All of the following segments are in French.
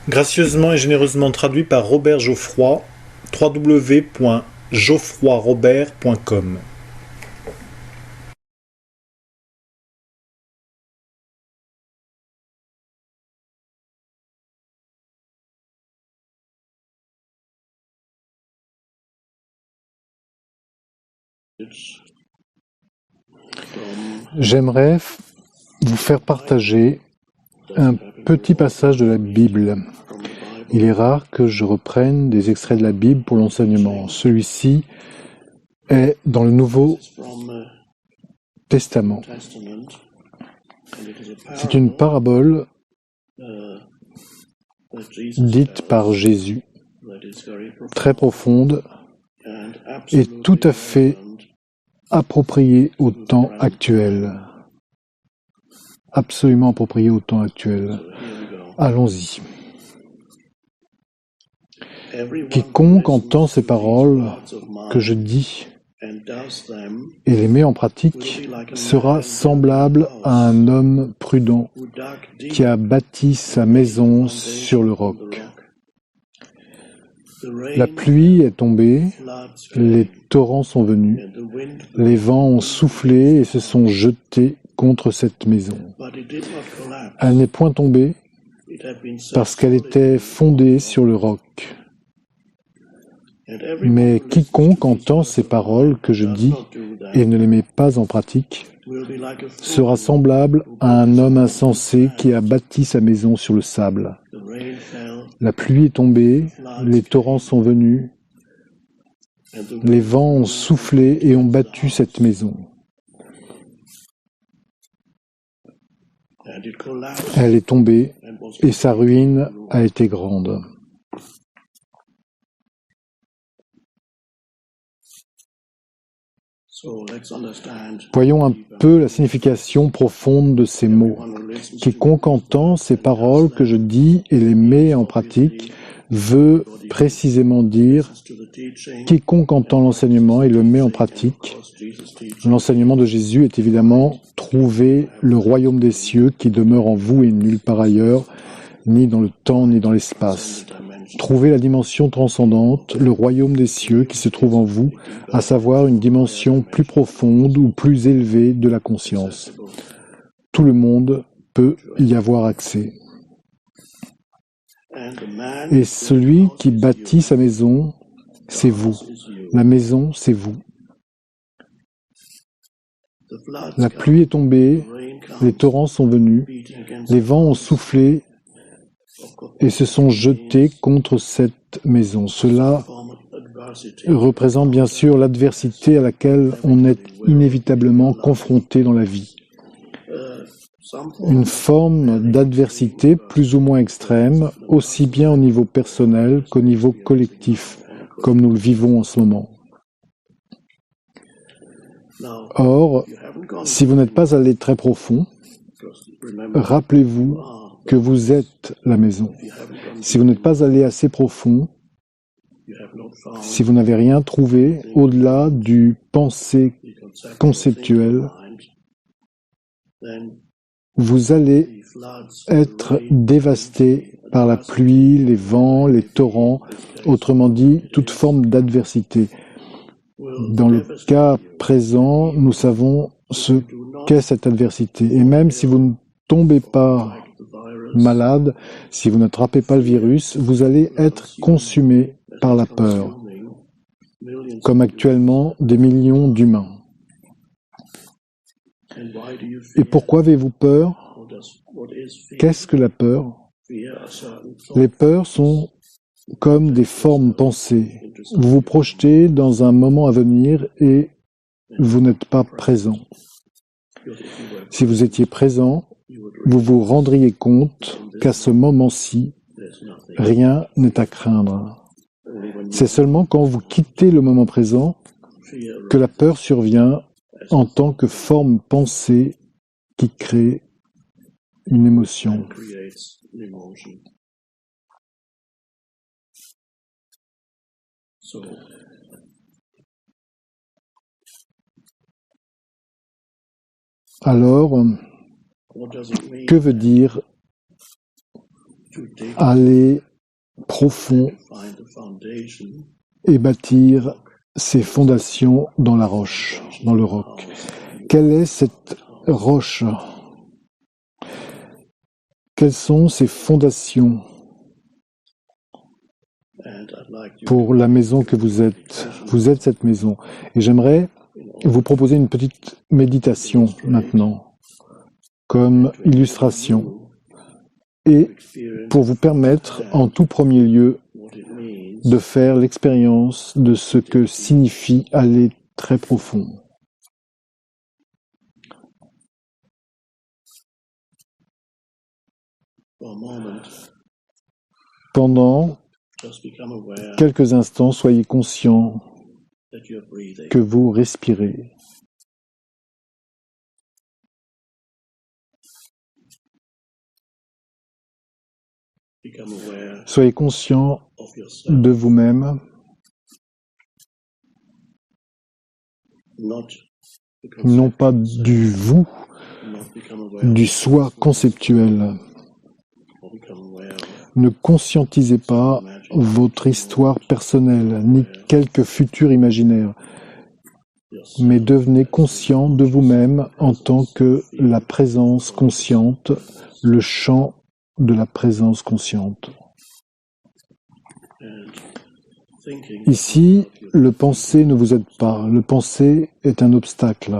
Gracieusement et généreusement traduit par Robert Geoffroy, www.geoffroyrobert.com. J'aimerais vous faire partager un petit passage de la Bible. Il est rare que je reprenne des extraits de la Bible pour l'enseignement. Celui-ci est dans le Nouveau Testament. C'est une parabole dite par Jésus, très profonde et tout à fait appropriée au temps actuel. Absolument appropriée au temps actuel. Allons-y. Quiconque entend ces paroles que je dis et les met en pratique sera semblable à un homme prudent qui a bâti sa maison sur le roc. La pluie est tombée, les torrents sont venus, les vents ont soufflé et se sont jetés contre cette maison. Elle n'est point tombée parce qu'elle était fondée sur le roc. Mais quiconque entend ces paroles que je dis et ne les met pas en pratique sera semblable à un homme insensé qui a bâti sa maison sur le sable. La pluie est tombée, les torrents sont venus, les vents ont soufflé et ont battu cette maison. Elle est tombée et sa ruine a été grande. Voyons un peu la signification profonde de ces mots. Quiconque entend ces paroles que je dis et les met en pratique veut précisément dire quiconque entend l'enseignement et le met en pratique. L'enseignement de Jésus est évidemment trouver le royaume des cieux qui demeure en vous et nulle part ailleurs, ni dans le temps ni dans l'espace. Trouver la dimension transcendante, le royaume des cieux qui se trouve en vous, à savoir une dimension plus profonde ou plus élevée de la conscience. Tout le monde peut y avoir accès. Et celui qui bâtit sa maison, c'est vous. La maison, c'est vous. La pluie est tombée, les torrents sont venus, les vents ont soufflé et se sont jetés contre cette maison. Cela représente bien sûr l'adversité à laquelle on est inévitablement confronté dans la vie. Une forme d'adversité plus ou moins extrême, aussi bien au niveau personnel qu'au niveau collectif, comme nous le vivons en ce moment. Or, si vous n'êtes pas allé très profond, rappelez-vous que vous êtes la maison. Si vous n'êtes pas allé assez profond, si vous n'avez rien trouvé au-delà du pensée conceptuel, vous allez être dévasté par la pluie, les vents, les torrents, autrement dit, toute forme d'adversité. Dans le cas présent, nous savons ce qu'est cette adversité. Et même si vous ne tombez pas malade, si vous n'attrapez pas le virus, vous allez être consumé par la peur, comme actuellement des millions d'humains. Et pourquoi avez-vous peur? Qu'est-ce que la peur? Les peurs sont comme des formes pensées. Vous vous projetez dans un moment à venir et vous n'êtes pas présent. Si vous étiez présent, vous vous rendriez compte qu'à ce moment-ci, rien n'est à craindre. C'est seulement quand vous quittez le moment présent que la peur survient en tant que forme pensée qui crée une émotion. Alors, que veut dire aller profond et bâtir ses fondations dans la roche, dans le roc. Quelle est cette roche? Quelles sont ses fondations pour la maison que vous êtes? Vous êtes cette maison. Et j'aimerais vous proposer une petite méditation maintenant, comme illustration, et pour vous permettre, en tout premier lieu, de faire l'expérience de ce que signifie aller très profond. Pendant quelques instants, soyez conscient que vous respirez. Soyez conscient de vous-même, non pas du vous, du soi conceptuel. Ne conscientisez pas votre histoire personnelle, ni quelque futur imaginaire, mais devenez conscient de vous-même en tant que la présence consciente, le champ de la présence consciente. Ici, le penser ne vous aide pas. Le penser est un obstacle.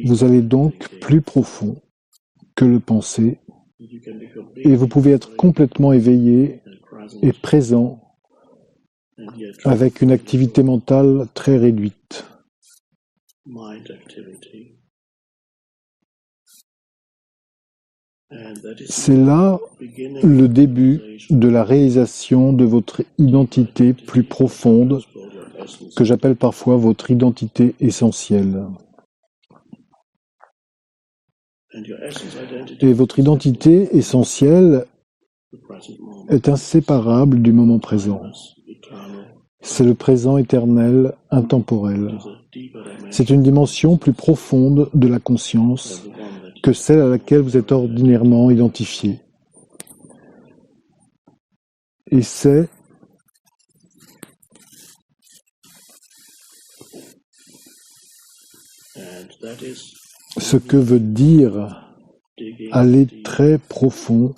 Vous allez donc plus profond que le penser et vous pouvez être complètement éveillé et présent avec une activité mentale très réduite. C'est là le début de la réalisation de votre identité plus profonde, que j'appelle parfois votre identité essentielle. Et votre identité essentielle est inséparable du moment présent. C'est le présent éternel, intemporel. C'est une dimension plus profonde de la conscience que celle à laquelle vous êtes ordinairement identifié. Et c'est ce que veut dire aller très profond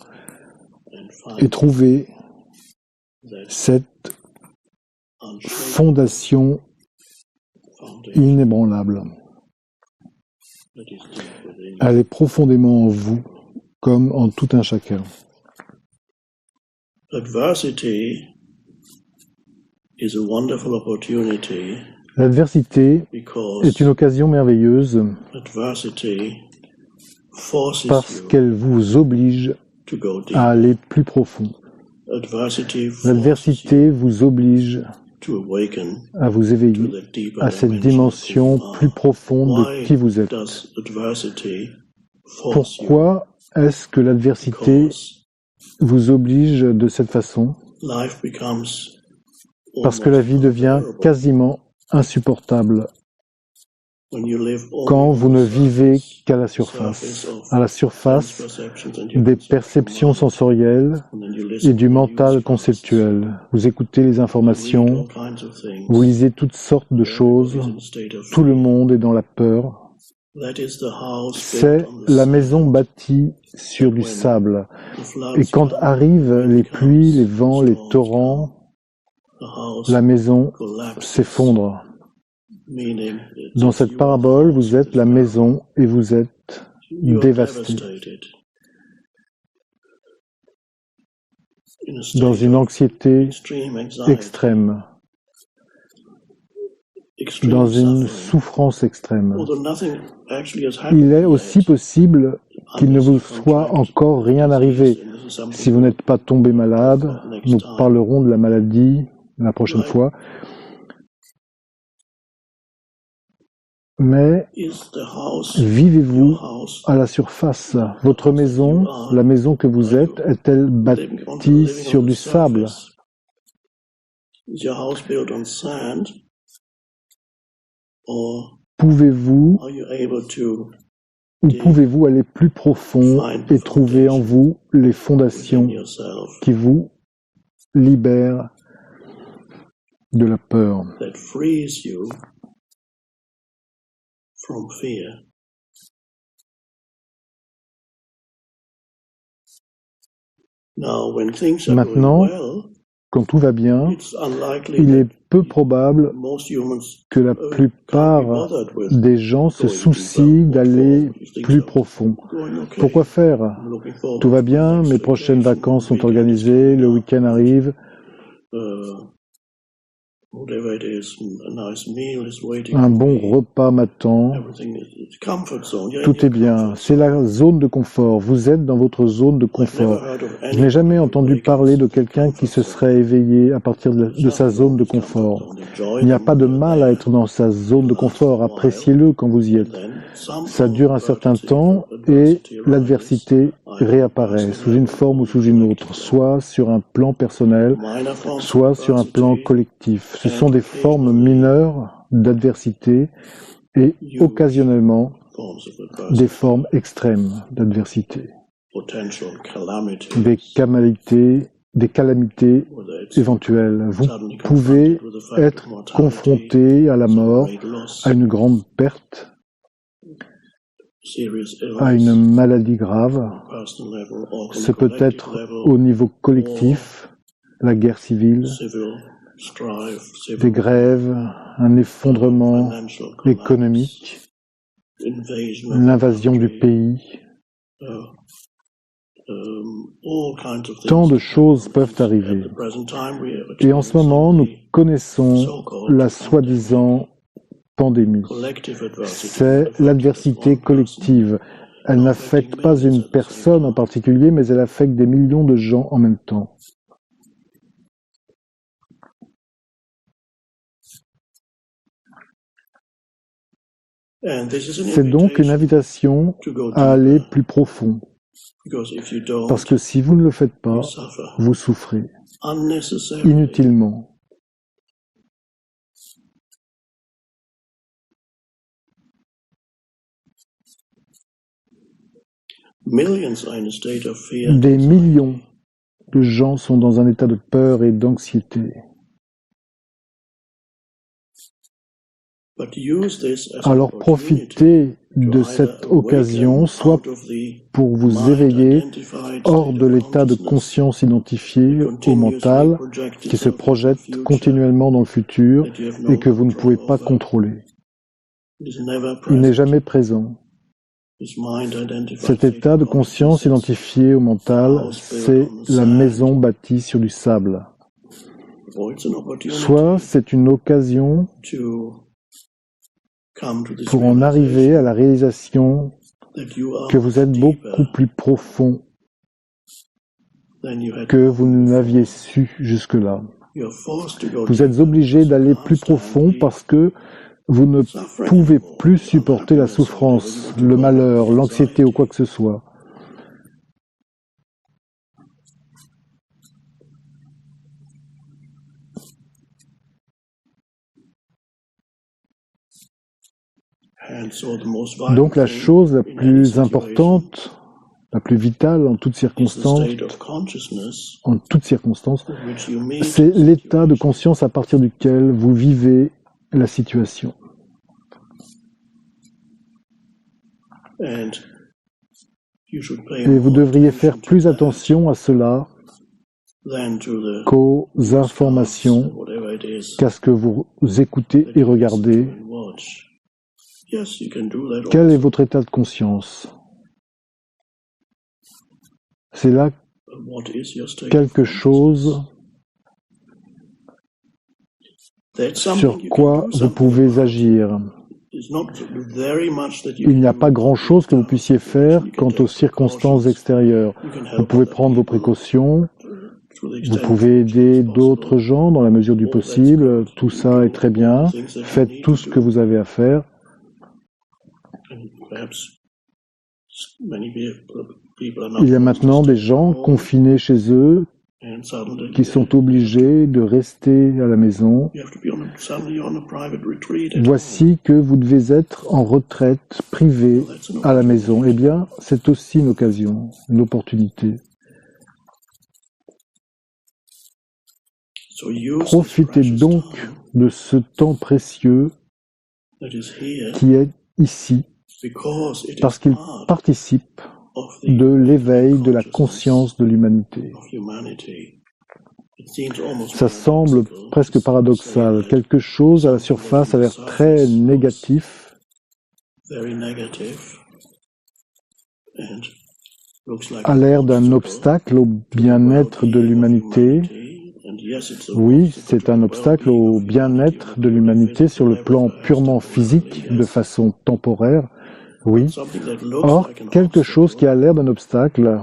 et trouver cette fondation inébranlable. Elle est profondément en vous, comme en tout un chacun. L'adversité est une occasion merveilleuse parce qu'elle vous oblige à aller plus profond. L'adversité vous oblige à vous éveiller à cette dimension plus profonde de qui vous êtes. Pourquoi est-ce que l'adversité vous oblige de cette façon? Parce que la vie devient quasiment insupportable quand vous ne vivez qu'à la surface des perceptions sensorielles et du mental conceptuel. Vous écoutez les informations, vous lisez toutes sortes de choses, tout le monde est dans la peur. C'est la maison bâtie sur du sable. Et quand arrivent les pluies, les vents, les torrents, la maison s'effondre. Dans cette parabole, vous êtes la maison et vous êtes dévasté. Dans une anxiété extrême, dans une souffrance extrême. Il est aussi possible qu'il ne vous soit encore rien arrivé. Si vous n'êtes pas tombé malade, nous parlerons de la maladie la prochaine fois. Mais vivez-vous à la surface? Votre maison, la maison que vous êtes, est-elle bâtie sur du sable? Pouvez-vous Où pouvez-vous aller plus profond et trouver en vous les fondations qui vous libèrent de la peur? Maintenant, quand tout va bien, il est peu probable que la plupart des gens se soucient d'aller plus profond. Pourquoi faire? Tout va bien, mes prochaines vacances sont organisées, le week-end arrive, un bon repas m'attend, tout est bien, c'est la zone de confort, vous êtes dans votre zone de confort. Je n'ai jamais entendu parler de quelqu'un qui se serait éveillé à partir de sa zone de confort. Il n'y a pas de mal à être dans sa zone de confort, appréciez-le quand vous y êtes. Ça dure un certain temps et l'adversité réapparaît sous une forme ou sous une autre, soit sur un plan personnel, soit sur un plan collectif. Ce sont des formes mineures d'adversité et occasionnellement des formes extrêmes d'adversité. Des calamités éventuelles. Vous pouvez être confronté à la mort, à une grande perte, à une maladie grave. C'est peut-être au niveau collectif, la guerre civile, des grèves, un effondrement économique, l'invasion du pays. Tant de choses peuvent arriver. Et en ce moment, nous connaissons la soi-disant pandémie. C'est l'adversité collective. Elle n'affecte pas une personne en particulier, mais elle affecte des millions de gens en même temps. C'est donc une invitation à aller plus profond. Parce que si vous ne le faites pas, vous souffrez inutilement. Des millions de gens sont dans un état de peur et d'anxiété. Alors profitez de cette occasion, soit pour vous éveiller hors de l'état de conscience identifié au mental, qui se projette continuellement dans le futur et que vous ne pouvez pas contrôler. Il n'est jamais présent. Cet état de conscience identifié au mental, c'est la maison bâtie sur du sable. Soit c'est une occasion pour en arriver à la réalisation que vous êtes beaucoup plus profond que vous ne l'aviez su jusque-là. Vous êtes obligé d'aller plus profond parce que vous ne pouvez plus supporter la souffrance, le malheur, l'anxiété ou quoi que ce soit. Donc la chose la plus importante, la plus vitale en toutes circonstances, c'est l'état de conscience à partir duquel vous vivez la situation. Et vous devriez faire plus attention à cela qu'aux informations, qu'à ce que vous écoutez et regardez. Quel est votre état de conscience? C'est là quelque chose sur quoi vous pouvez agir. Il n'y a pas grand-chose que vous puissiez faire quant aux circonstances extérieures. Vous pouvez prendre vos précautions, vous pouvez aider d'autres gens dans la mesure du possible, tout ça est très bien, faites tout ce que vous avez à faire. Il y a maintenant des gens confinés chez eux qui sont obligés de rester à la maison. Voici que vous devez être en retraite privée à la maison. Eh bien, c'est aussi une occasion, une opportunité. Profitez donc de ce temps précieux qui est ici, parce qu'il participe de l'éveil de la conscience de l'humanité. Ça semble presque paradoxal. Quelque chose à la surface a l'air très négatif, a l'air d'un obstacle au bien-être de l'humanité. Oui, c'est un obstacle au bien-être de l'humanité sur le plan purement physique, de façon temporaire. Oui. Or, quelque chose qui a l'air d'un obstacle,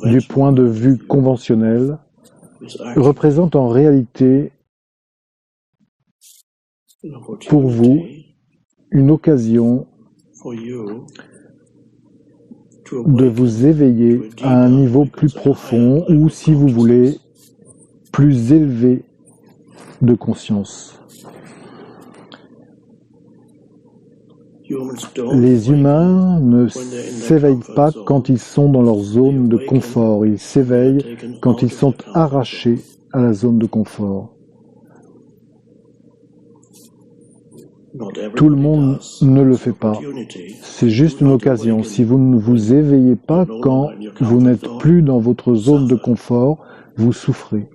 du point de vue conventionnel, représente en réalité pour vous une occasion de vous éveiller à un niveau plus profond ou, si vous voulez, plus élevé de conscience. Les humains ne s'éveillent pas quand ils sont dans leur zone de confort. Ils s'éveillent quand ils sont arrachés à la zone de confort. Tout le monde ne le fait pas. C'est juste une occasion. Si vous ne vous éveillez pas quand vous n'êtes plus dans votre zone de confort, vous souffrez.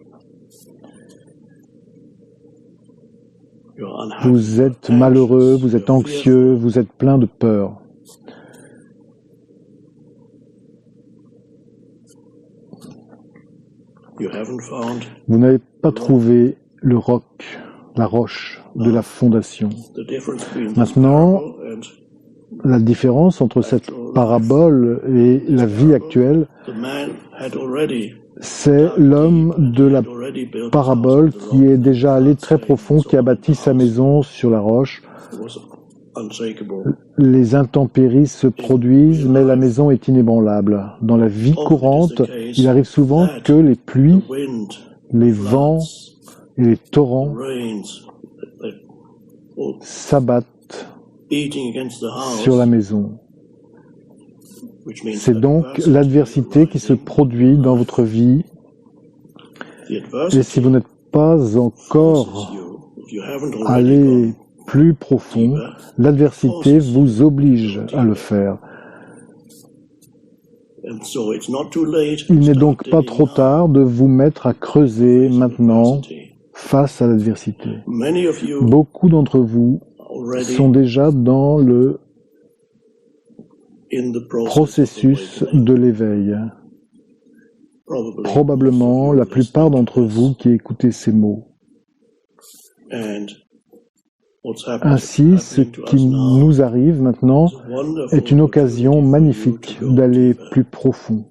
Vous êtes malheureux, vous êtes anxieux, vous êtes plein de peur. Vous n'avez pas trouvé le roc, la roche de la fondation. Maintenant, la différence entre cette parabole et la vie actuelle, c'est l'homme de la parabole qui est déjà allé très profond, qui a bâti sa maison sur la roche. Les intempéries se produisent, mais la maison est inébranlable. Dans la vie courante, il arrive souvent que les pluies, les vents et les torrents s'abattent sur la maison. C'est donc l'adversité qui se produit dans votre vie. Et si vous n'êtes pas encore allé plus profond, l'adversité vous oblige à le faire. Il n'est donc pas trop tard de vous mettre à creuser maintenant face à l'adversité. Beaucoup d'entre vous sont déjà dans le processus de l'éveil. Probablement la plupart d'entre vous qui écoutez ces mots. Ainsi, ce qui nous arrive maintenant est une occasion magnifique d'aller plus profond.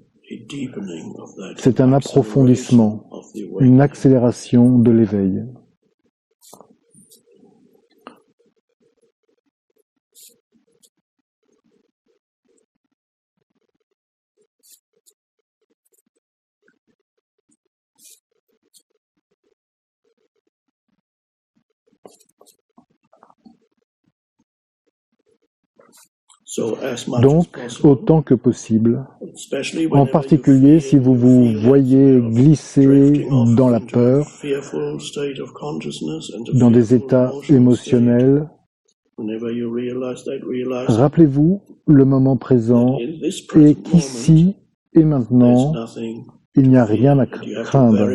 C'est un approfondissement, une accélération de l'éveil. Donc, autant que possible, en particulier si vous vous voyez glisser dans la peur, dans des états émotionnels, rappelez-vous le moment présent et qu'ici et maintenant, il n'y a rien à craindre.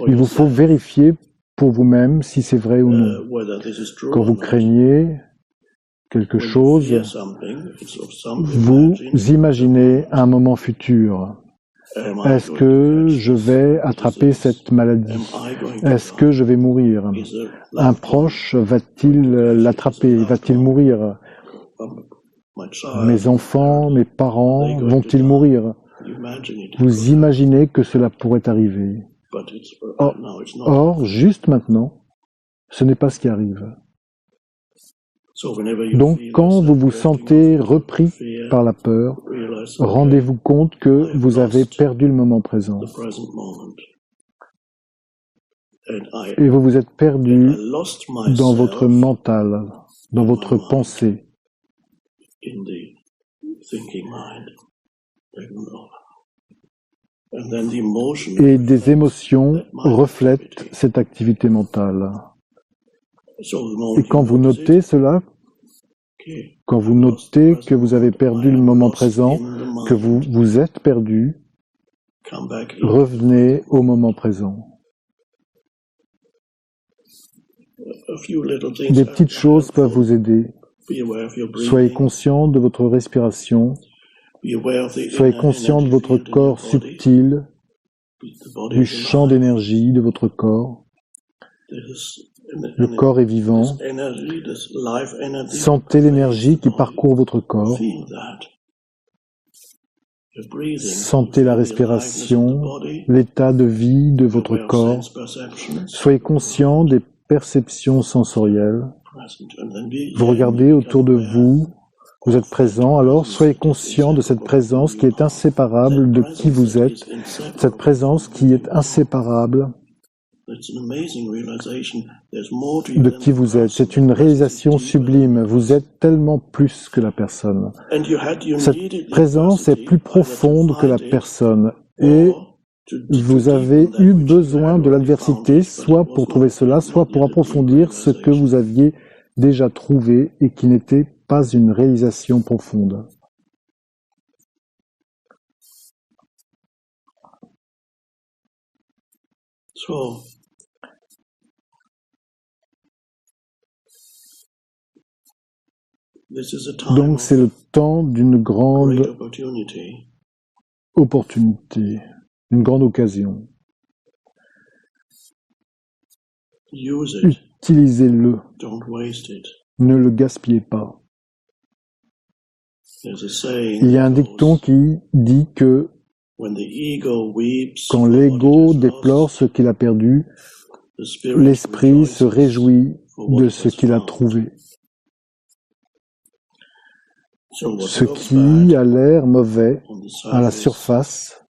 Il vous faut vérifier pour vous-même si c'est vrai ou non. Quand vous craignez quelque chose, vous imaginez un moment futur. Est-ce que je vais attraper cette maladie? Est-ce que je vais mourir? Un proche va-t-il l'attraper? Va-t-il mourir? Mes enfants, mes parents vont-ils mourir? Vous imaginez que cela pourrait arriver. Or, juste maintenant, ce n'est pas ce qui arrive. Donc, quand vous vous sentez repris par la peur, rendez-vous compte que vous avez perdu le moment présent. Et vous vous êtes perdu dans votre mental, dans votre pensée. Et des émotions reflètent cette activité mentale. Et quand vous notez cela, quand vous notez que vous avez perdu le moment présent, que vous vous êtes perdu, revenez au moment présent. Des petites choses peuvent vous aider. Soyez conscient de votre respiration. Soyez conscient de votre corps subtil, du champ d'énergie de votre corps. Le corps est vivant. Sentez l'énergie qui parcourt votre corps. Sentez la respiration, l'état de vie de votre corps. Soyez conscient des perceptions sensorielles. Vous regardez autour de vous, vous êtes présent, alors soyez conscient de cette présence qui est inséparable de qui vous êtes, cette présence qui est inséparable de qui vous êtes. C'est une réalisation sublime. Vous êtes tellement plus que la personne. Cette présence est plus profonde que la personne. Et vous avez eu besoin de l'adversité, soit pour trouver cela, soit pour approfondir ce que vous aviez déjà trouvé et qui n'était pas une réalisation profonde. Donc c'est le temps d'une grande opportunité, une grande occasion. Utilisez-le, ne le gaspillez pas. Il y a un dicton qui dit que quand l'ego déplore ce qu'il a perdu, l'esprit se réjouit de ce qu'il a trouvé. Ce qui a l'air mauvais à la surface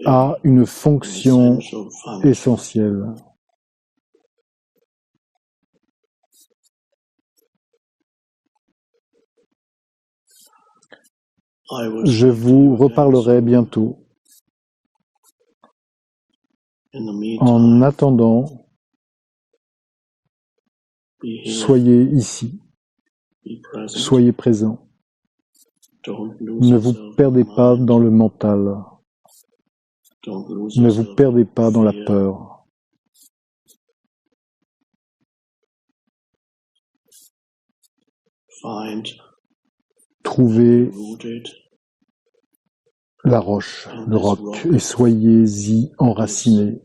a une fonction essentielle. Je vous reparlerai bientôt. En attendant, soyez ici. Soyez présent. Ne vous perdez pas dans le mental. Ne vous perdez pas dans la peur. Trouvez la roche, le roc, et soyez-y enracinés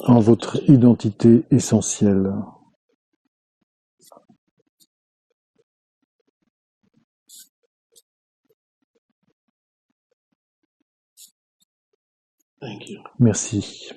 en votre identité essentielle. Merci.